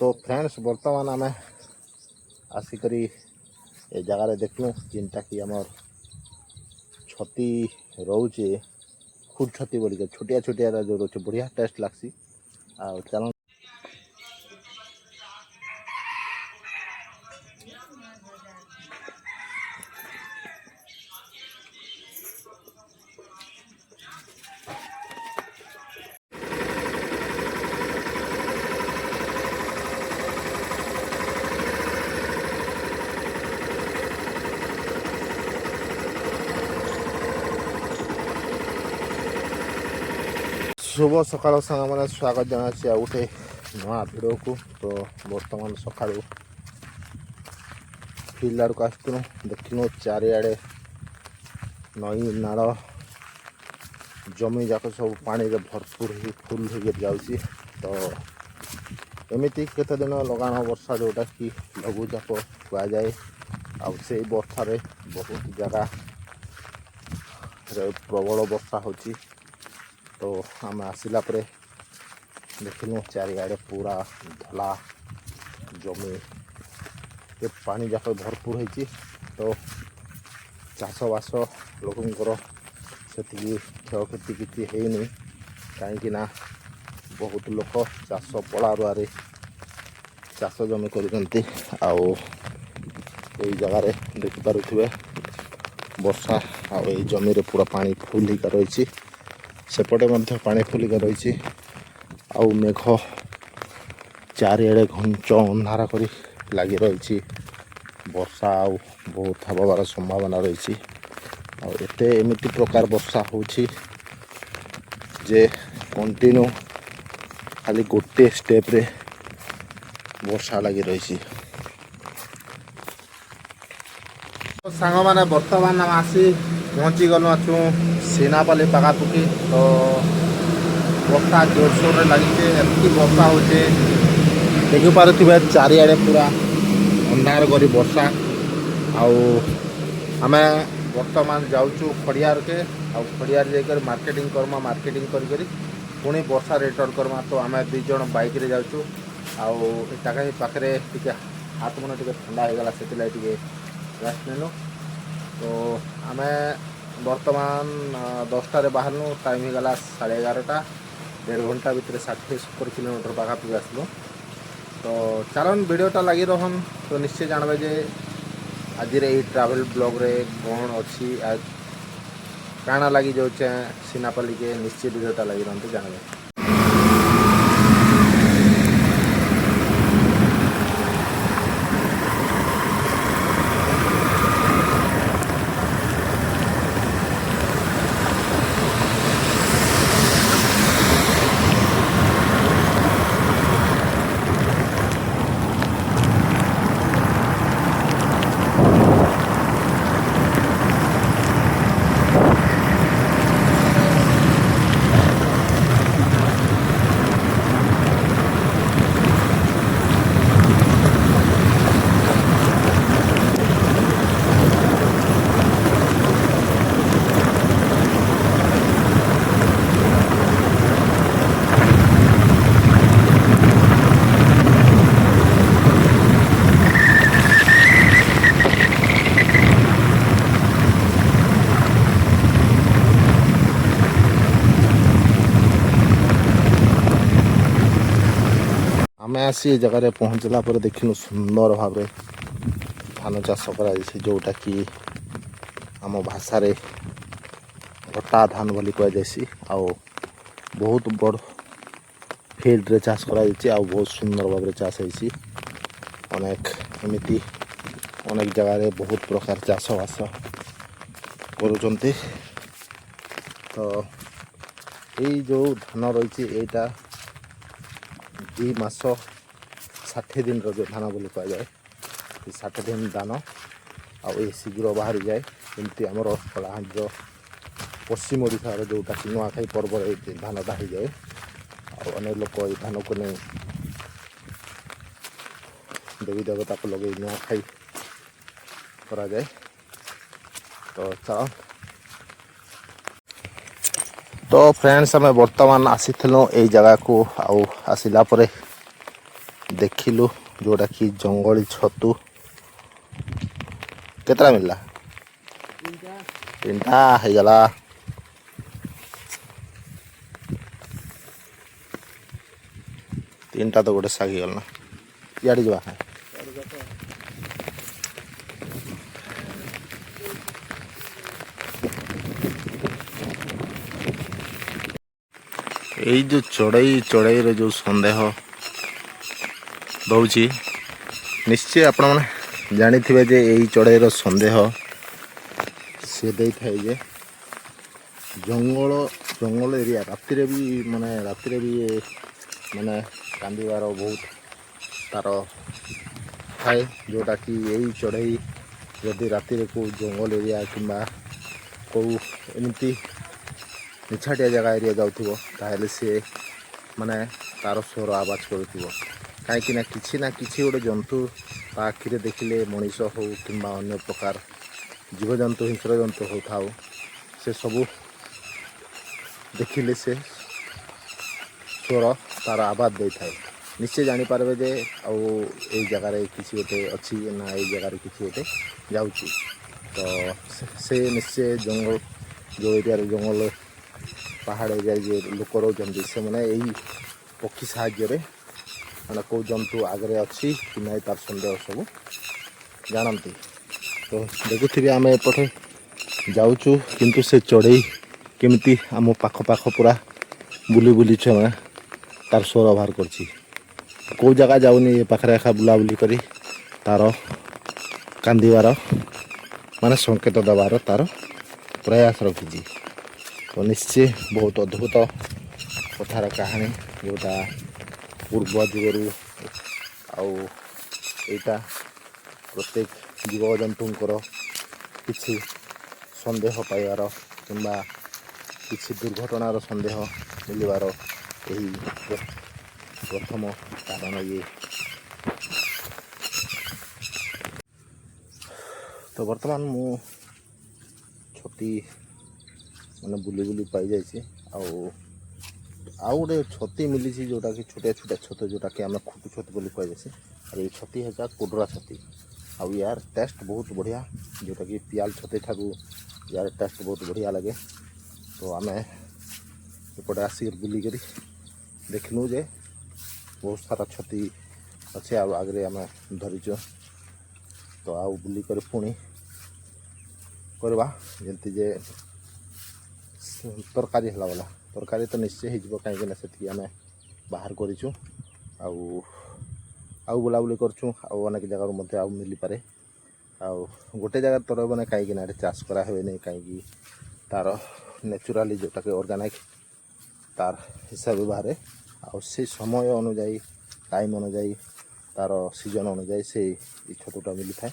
तो फ्रेंड्स बर्तमान आम आसिक ए जगार देखलु जिनटा कि आमर छती रोचे खुद छती बोलिक छोटिया छोटिया जो रोचे बढ़िया टेस्ट लागसी आ चल शुभ सकाल सांग मैंने स्वागत जना गोटे नुआ भिडियो को। तो बर्तमान सका फिल्ड आड़ को आसलु देखनु चारिआडे नई नाल जमी जाक सब पानी रे भरपूर ही फुल हो जाऊँगी। तो एमती केते दिन लगाण वर्षा जोटा कि लघुचाप कहुए से वर्षा बहुत जगह प्रबल वर्षा होची। तो आम आसला देखलु चारिआडे पूरा धला जमी ये पानी जाक भरपूर होती। तो चाषबास लोकंर से क्षयक्षति किसी है कहीं बहुत लोक चाष पड़ारुआरे चाष जमी कर जगार देखिपे वर्षा आई जमी रे पूरा पानी फुल होकर रही सेपटे पानी फुलिका रही आउ मेघ चारिआडे घंच अंधार कर लगी रही वर्षा आउ बहुत हबार संभावना रही आते एमती प्रकार वर्षा होची जे कंटिन्यू खाली गोटे स्टेप रे वर्षा लगी रही। सांग मैंने बर्तमान आम आसी पहुँची गलु अच्छु सीनापाली पखापुखी। तो वर्षा जोरसोर लगी एमती वर्षा हो देखिपे चारिआडे पूरा अंधार करी वर्षा आम बर्तमान जाऊँ खड़ियार के खड़ियार जाकर मार्केटिंग करमा मार्केटिंग करी पुणी वर्षा रिटर्न करमा। तो आम दुईज बाइक रे जाऊँ आगे पाखे टे हाथ मन टे ठंडा होगला से रेस्ट नेलु। तो आम बर्तमान 10टार बाहरनु टाइम होगला 11:30 1.5 घंटा भितर 60-70 किलोमीटर पाखापाखि आसलु। तो चलन वीडियोटा लगी रहन तो निश्चय जानवे जे आज ट्रावेल ब्लॉग रे कौन अच्छी काना लगी जाऊे सीनापाली के निश्चय वीडियोटा लगी रहते जानवे। आम आसी जगह पहुँचला देखिनु सुंदर भाव धान चाष कर जोटा कि आम भाषा घटा धान बोली कहुसी आउ बहुत बड़ फील्ड रे चाष कर बहुत सुंदर भाव चाष होती अनेक एमती अनेक जगह बहुत प्रकार चाषबास करुँच। तो ये जो धान रही एटा 2 मास 60 दिन जो धान बोली कहुए 60 दिन धान आई शीघ्र बाहरी जाए जमी आमर कलाहांडीर पश्चिम ओडिशार जोटा कि नुआखाई पर्व धानटा हो जाए अनेक लोक ये धान को नहीं देवी देवता को लगे नुआखाई करा जाए। तो चल तो फ्रेंड्स आम बर्तमान आसी ये जगह को आसिला ଦେଖିଲୁ ଯେଉଁଟାକି ଜଙ୍ଗଳି ଛତୁ କେତେଟା ମିଳିଲା? ତିନିଟା ହେଇଗଲା। ତିନିଟା ତ ଗୋଟେ ଶାଗ ହେଇଗଲା ନା। ଇଆଡ଼େ ଯିବା। ଏଇ ଯେଉଁ ଚଢ଼େଇର ଯେଉଁ ସନ୍ଦେହ ଦେଉଛି, ନିଶ୍ଚୟ ଆପଣମାନେ ଜାଣିଥିବେ ଯେ ଏଇ ଚଢ଼େଇର ସନ୍ଦେହ ସେ ଦେଇଥାଏ ଯେ ଜଙ୍ଗଲ ଏରିଆ ରାତିରେ ବି ମାନେ କାନ୍ଦିବାର ବହୁତ ତାର ଥାଏ, ଯେଉଁଟାକି ଏଇ ଚଢ଼େଇ ଯଦି ରାତିରେ କେଉଁ ଜଙ୍ଗଲ ଏରିଆ କିମ୍ବା କେଉଁ ଏମିତି ନିଛାଟିଆ ଜାଗା ଏରିଆ ଯାଉଥିବ ତାହେଲେ ସିଏ ମାନେ ତାର ସ୍ୱର ଆବାଜ କରୁଥିବ। କାହିଁକିନା କିଛି ନା କିଛି ଗୋଟେ ଜନ୍ତୁ ତା ଆଖିରେ ଦେଖିଲେ ମଣିଷ ହେଉ କିମ୍ବା ଅନ୍ୟ ପ୍ରକାର ଜୀବଜନ୍ତୁ ହିଂସ୍ର ଜନ୍ତୁ ହେଉଥାଉ, ସେ ସବୁ ଦେଖିଲେ ସେ ସ୍ୱର ତାର ଆବାଜ ଦେଇଥାଏ। ନିଶ୍ଚୟ ଜାଣିପାରିବେ ଯେ ଆଉ ଏଇ ଜାଗାରେ କିଛି ଗୋଟେ ଅଛି ନା ଏଇ ଜାଗାରେ କିଛି ଗୋଟେ ଯାଉଛି। ତ ସେ ନିଶ୍ଚୟ ଜଙ୍ଗଲ ଯେଉଁ ଏରିଆରେ ଜଙ୍ଗଲ ପାହାଡ଼ ଏରିଆରେ ଯେ ଲୋକ ରହୁଛନ୍ତି ସେମାନେ ଏଇ ପକ୍ଷୀ ସାହାଯ୍ୟରେ ମାନେ କେଉଁ ଜନ୍ତୁ ଆଗରେ ଅଛି କି ନାହିଁ ତାର ସନ୍ଦେହ ସବୁ ଜାଣନ୍ତି। ତ ଦେଖୁଥିବେ ଆମେ ଏପଟେ ଯାଉଛୁ କିନ୍ତୁ ସେ ଚଢ଼େଇ କେମିତି ଆମ ପାଖ ପୁରା ବୁଲି ତାର ସ୍ୱର ବାହାର କରୁଛି। କେଉଁ ଜାଗା ଯାଉନି, ଏ ପାଖରେ ଏକା ବୁଲାବୁଲି କରି ତାର କାନ୍ଦିବାର ମାନେ ସଂକେତ ଦେବାର ତାର ପ୍ରୟାସ ରଖିଛି। ତ ନିଶ୍ଚୟ ବହୁତ ଅଦ୍ଭୁତ କଥାର କାହାଣୀ, ଯେଉଁଟା ପୂର୍ବ ଯୁଗରୁ ଆଉ ଏଇଟା ପ୍ରତ୍ୟେକ ଜୀବଜନ୍ତୁଙ୍କର କିଛି ସନ୍ଦେହ ପାଇବାର କିମ୍ବା କିଛି ଦୁର୍ଘଟଣାର ସନ୍ଦେହ ମିଳିବାର ଏହି ପ୍ରଥମ କାରଣ ଇଏ। ତ ବର୍ତ୍ତମାନ ମୁଁ ଛତି ମାନେ ବୁଲି ପାଇଯାଇଛି। ଆଉ ଗୋଟେ ଛତି ମିଳିଛି ଯେଉଁଟାକି ଛୋଟିଆ ଛତୁ, ଯେଉଁଟାକି ଆମେ ଖୁଟୁ ଛତୁ ବୋଲି କୁହାଯାଇଛି। ଆଉ ଏଇ ଛତି ହେଲା କୁଟୁରା ଛତି। ଆଉ ୟାର ଟେଷ୍ଟ ବହୁତ ବଢ଼ିଆ, ଯେଉଁଟାକି ପିଆଲ ଛତି ଠାରୁ ୟାର ଟେଷ୍ଟ ବହୁତ ବଢ଼ିଆ ଲାଗେ। ତ ଆମେ ଏପଟେ ଆସିକି ବୁଲିକରି ଦେଖିଲୁ ଯେ ବହୁତ ସାରା ଛତି ଅଛି, ଆଉ ଆଗରେ ଆମେ ଧରିଛୁ। ତ ଆଉ ବୁଲିକରି ପୁଣି କରିବା ଯେମିତି ଯେ ତରକାରୀ ହେଲା ବୋଲା। ତରକାରୀ ତ ନିଶ୍ଚୟ ହେଇଯିବ, କାହିଁକିନା ସେତିକି ଆମେ ବାହାର କରିଛୁ। ଆଉ ବୁଲାବୁଲି କରୁଛୁ, ଆଉ ଅନେକ ଜାଗାରୁ ମଧ୍ୟ ଆଉ ମିଳିପାରେ। ଆଉ ଗୋଟେ ଜାଗାରେ ତ ରହିବନି, କାହିଁକିନା ଏଠି ଚାଷ କରା ହୁଏନି, କାହିଁକି ତାର ନ୍ୟାଚୁରାଲି ଯେଉଁଟାକି ଅର୍ଗାନିକ୍ ତାର ହିସାବ ବାହାରେ। ଆଉ ସେ ସମୟ ଅନୁଯାୟୀ, ଟାଇମ୍ ଅନୁଯାୟୀ, ତାର ସିଜନ୍ ଅନୁଯାୟୀ ସେଇ ଛତୁଟା ମିଳିଥାଏ।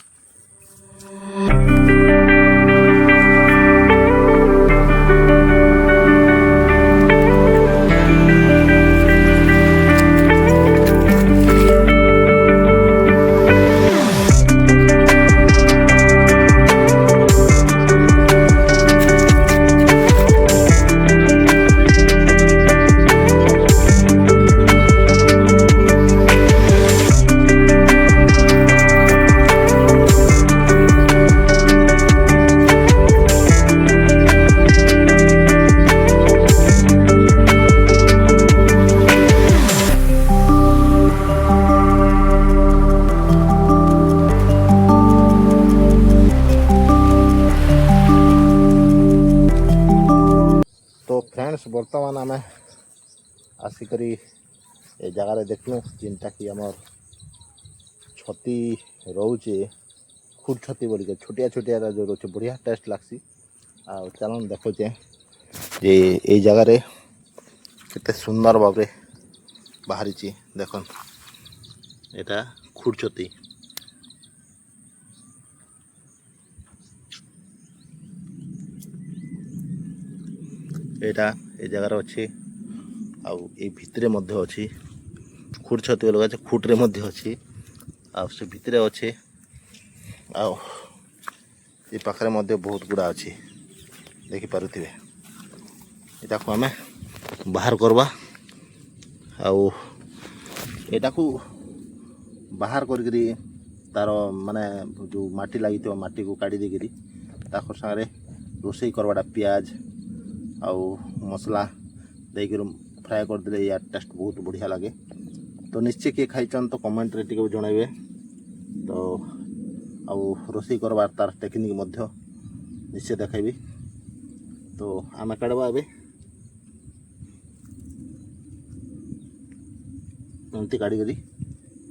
तो फ्रेंड्स बर्तमान आम आसिक ए जगार देखलु जिनटा कि आमर छती रोचे खुद छती बोल के छोटिया जो रोचे बढ़िया टेस्ट लगसी। चलन देखुचे जे ये जगार केते सुंदर भाव बाहरी देख यहाँ खुद छती यहाँ ये जगार अच्छी आउ ये भितरे मध्य अच्छी खुद छती लगा खुट्रे मध्य अच्छी आ से भितरे अच्छे आउ ये पाखरे मध्य बहुत गुड़ा अच्छी देखिपे यहाँ को आम बाहर करवा आउ एटा को ବାହାର କରିକିରି ତାର ମାନେ ଯେଉଁ ମାଟି ଲାଗିଥିବ ମାଟିକୁ କାଢ଼ି ଦେଇକିରି ତାକୁ ସାଙ୍ଗରେ ରୋଷେଇ କରବାଟା ପିଆଜ ଆଉ ମସଲା ଦେଇକିରି ଫ୍ରାଏ କରିଦେଲେ ୟାର ଟେଷ୍ଟ ବହୁତ ବଢ଼ିଆ ଲାଗେ। ତ ନିଶ୍ଚୟ କିଏ ଖାଇଛନ୍ ତ କମେଣ୍ଟରେ ଟିକେ ଜଣାଇବେ। ତ ଆଉ ରୋଷେଇ କରବାର ତାର ଟେକ୍ନିକ୍ ମଧ୍ୟ ନିଶ୍ଚୟ ଦେଖାଇବି। ତ ଆମେ କାଢ଼ବା ଏବେ ଏମିତି କାଢ଼ିକରି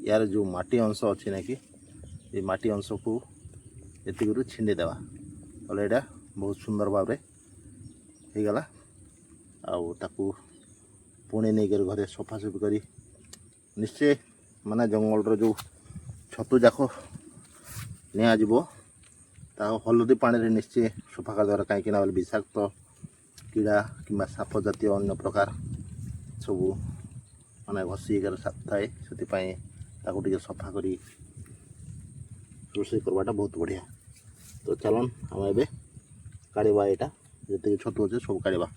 ୟାର ଯେଉଁ ମାଟି ଅଂଶ ଅଛି ନାକି ଏ ମାଟି ଅଂଶକୁ ଏତିକିରୁ ଛିଣ୍ଡେଇ ଦେବା ତାହେଲେ ଏଇଟା ବହୁତ ସୁନ୍ଦର ଭାବରେ ହେଇଗଲା। ଆଉ ତାକୁ ପୁଣି ନେଇକରି ଘରେ ସଫାସଫି କରି ନିଶ୍ଚୟ ମାନେ ଜଙ୍ଗଲର ଯେଉଁ ଛତୁ ଯାକ ନିଆଯିବ ତାକୁ ହଳଦୀ ପାଣିରେ ନିଶ୍ଚୟ ସଫା କରିଦେବାର, କାହିଁକିନା ବୋଲେ ବିଷାକ୍ତ କୀଡ଼ା କିମ୍ବା ସାପ ଜାତୀୟ ଅନ୍ୟ ପ୍ରକାର ସବୁ ମାନେ ଘଷି ଥାଏ, ସେଥିପାଇଁ ତାକୁ ଟିକେ ସଫା କରି ରୋଷେଇ କରବାଟା ବହୁତ ବଢ଼ିଆ। ତ ଚାଲନ୍ ଆମେ ଏବେ କାଢ଼ିବା, ଏଇଟା ଯେତିକି ଛତୁ ଅଛି ସବୁ କାଢ଼ିବା।